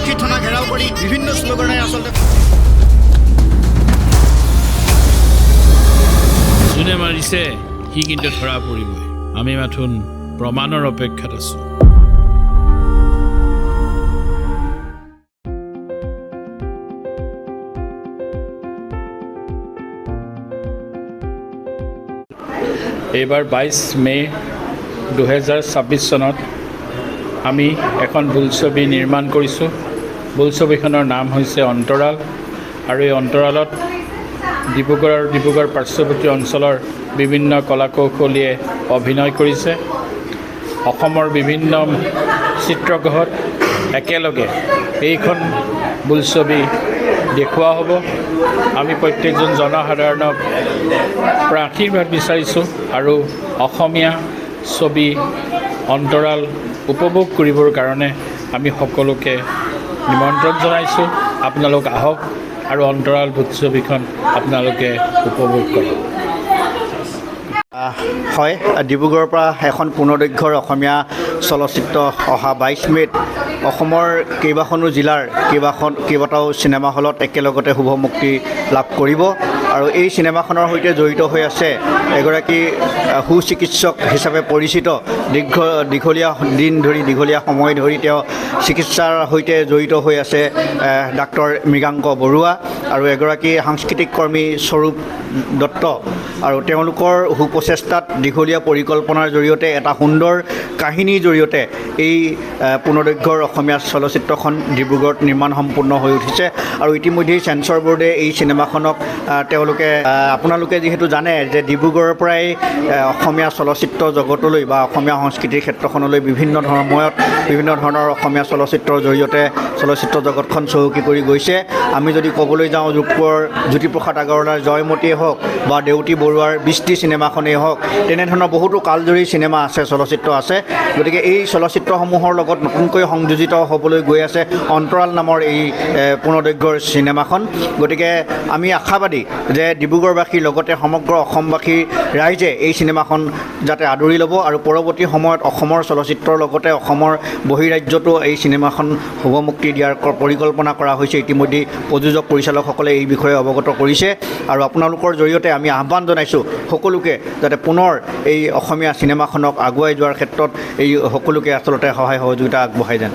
আৰক্ষী থানা ঘেৰাও কৰি বিভিন্ন শ্লোগানেৰে আচলতে যোনে মাৰিছে সি কিন্তু ধৰা পৰিবই। আমি মাথোন প্ৰমাণৰ অপেক্ষাত আছোঁ। এইবাৰ 22 মে 2026 চনত আমি এখন বোলছবি নিৰ্মাণ কৰিছোঁ। বোলছবিখনৰ নাম হৈছে অন্তৰাল, আৰু এই অন্তৰালত ডিব্ৰুগড় আৰু ডিব্ৰুগড় পাৰ্শ্বৱৰ্তী অঞ্চলৰ বিভিন্ন কলা কৌশলীয়ে অভিনয় কৰিছে। অসমৰ বিভিন্ন চিত্ৰগৃহত একেলগে এইখন বোলছবি দেখুওৱা হ'ব। আমি প্ৰত্যেকজন জনসাধাৰণক আশীৰ্বাদ বিচাৰিছোঁ আৰু অসমীয়া ছবি অন্তৰাল উপভোগ কৰিবৰ কাৰণে আমি সকলোকে নিমন্ত্ৰণ জনাইছোঁ। আপোনালোক আহক আৰু অন্তৰাল বোলছবিখন আপোনালোকে উপভোগ কৰক। হয়, ডিব্ৰুগড়ৰ পৰা এখন পূৰ্ণদৈৰ্ঘ্যৰ অসমীয়া চলচ্চিত্ৰ অহা 22 মে'ত অসমৰ কেইবাখনো জিলাৰ কেইবাটাও চিনেমা হলত একেলগতে শুভ মুক্তি লাভ কৰিব। আৰু এই চিনেমাখনৰ সৈতে জড়িত হৈ আছে এগৰাকী সুচিকিৎসক হিচাপে পৰিচিত। দীঘলীয়া সময় ধৰি তেওঁ চিকিৎসাৰ সৈতে জড়িত হৈ আছে ডাক্তৰ মৃগাংক বৰুৱা, আৰু এগৰাকী সাংস্কৃতিক কৰ্মী স্বৰূপ দত্ত। আৰু তেওঁলোকৰ সুপ্ৰচেষ্টাত দীঘলীয়া পৰিকল্পনাৰ জৰিয়তে এটা সুন্দৰ কাহিনীৰ জৰিয়তে এই পূৰ্ণদৈৰ্ঘ্যৰ অসমীয়া চলচ্চিত্ৰখন ডিব্ৰুগড়ত নিৰ্মাণ সম্পূৰ্ণ হৈ উঠিছে। আৰু ইতিমধ্যেই চেঞ্চৰ বোৰ্ডে এই চিনেমাখনক আপোনালোকে যিহেতু জানে যে ডিব্ৰুগড়ৰ পৰাই অসমীয়া চলচ্চিত্ৰ জগতলৈ বা অসমীয়া সংস্কৃতিৰ ক্ষেত্ৰখনলৈ বিভিন্ন ধৰণৰ অসমীয়া চলচ্চিত্ৰৰ জৰিয়তে চলচ্চিত্ৰ জগতখন চহকী কৰি গৈছে। আমি যদি ক'বলৈ যাওঁ ৰূপপুৰৰ জ্যোতিপ্ৰসাদ আগৰৱালাৰ জয়মতীয়ে হওক বা দেউতী বৰুৱাৰ বৃষ্টি চিনেমাখনেই হওক, তেনেধৰণৰ বহুতো কালজয়ী চিনেমা আছে, চলচ্চিত্ৰ আছে। গতিকে এই চলচ্চিত্ৰসমূহৰ লগত নতুনকৈ সংযোজিত হ'বলৈ গৈ আছে অন্তৰাল নামৰ এই পূৰ্ণদৈৰ্ঘ্যৰ চিনেমাখন। গতিকে আমি আশাবাদী যে ডিব্ৰুগড়বাসীৰ লগতে সমগ্ৰ অসমবাসীৰ ৰাইজে এই চিনেমাখন যাতে আদৰি ল'ব, আৰু পৰৱৰ্তী সময়ত অসমৰ চলচ্চিত্ৰৰ লগতে অসমৰ বহিৰাজ্যতো এই চিনেমাখন শুভমুক্তি দিয়াৰ পৰিকল্পনা কৰা হৈছে। ইতিমধ্যে প্ৰযোজক পৰিচালকসকলে এই বিষয়ে অৱগত কৰিছে, আৰু আপোনালোকৰ জৰিয়তে আমি আহ্বান জনাইছোঁ সকলোকে যাতে পুনৰ এই অসমীয়া চিনেমাখনক আগুৱাই যোৱাৰ ক্ষেত্ৰত এই সকলোকে আচলতে সহায় সহযোগিতা আগবঢ়াই যেন।